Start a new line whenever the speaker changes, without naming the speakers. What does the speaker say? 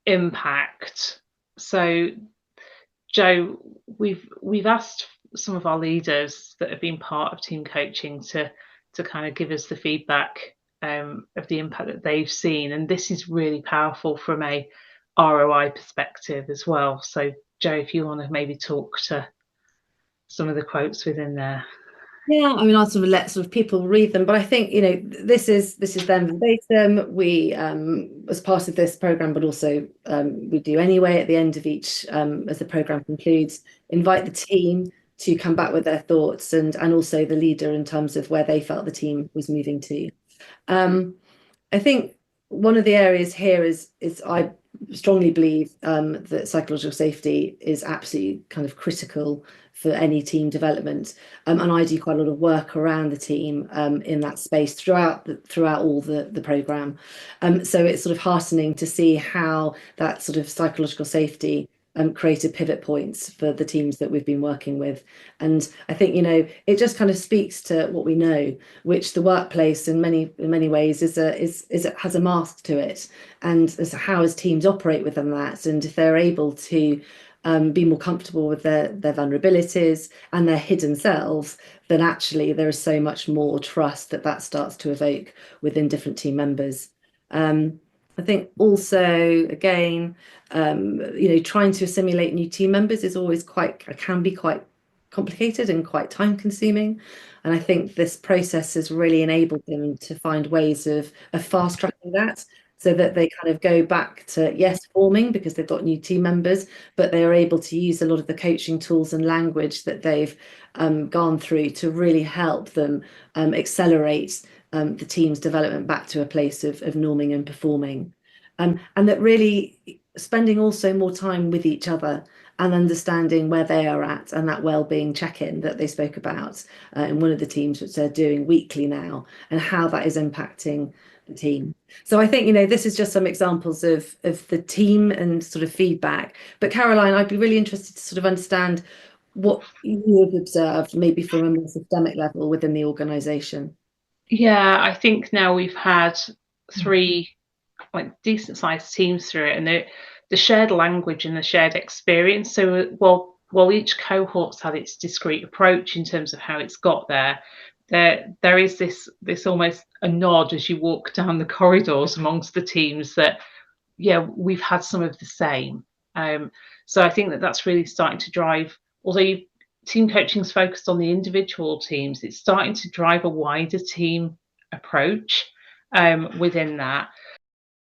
impact. So, Joe, we've asked some of our leaders that have been part of team coaching to kind of give us the feedback of the impact that they've seen, and this is really powerful from a ROI perspective as well. So, Joe, if you want to maybe talk to some of the quotes within there.
Yeah, I mean, I'll sort of let sort of people read them, but I think, this is them verbatim. We, as part of this program, but also we do anyway at the end of each, as the program concludes, invite the team to come back with their thoughts and also the leader in terms of where they felt the team was moving to. Um, I think one of the areas here is I strongly believe that psychological safety is absolutely kind of critical for any team development, and I do quite a lot of work around the team in that space throughout all the program. So it's sort of heartening to see how that sort of psychological safety created pivot points for the teams that we've been working with. And I think, it just kind of speaks to what we know, which the workplace in many ways has a mask to it. And as how as teams operate within that, and if they're able to be more comfortable with their vulnerabilities and their hidden selves, then actually there is so much more trust that starts to evoke within different team members. I think also, again, trying to assimilate new team members can be quite complicated and quite time consuming. And I think this process has really enabled them to find ways of fast tracking that so that they kind of go back to, yes, forming because they've got new team members, but they are able to use a lot of the coaching tools and language that they've gone through to really help them accelerate the team's development back to a place of norming and performing. And that really spending also more time with each other and understanding where they are at and that well-being check-in that they spoke about in one of the teams, which they're doing weekly now, and how that is impacting the team. So I think, this is just some examples of the team and sort of feedback. But Caroline, I'd be really interested to sort of understand what you have observed, maybe from a more systemic level within the organisation.
Yeah, I think now we've had three like decent sized teams through it, and the shared language and the shared experience. So while each cohort's had its discrete approach in terms of how it's got there, there is this almost a nod as you walk down the corridors amongst the teams that yeah, we've had some of the same. So I think that that's really starting to drive, although team coaching is focused on the individual teams, it's starting to drive a wider team approach within that.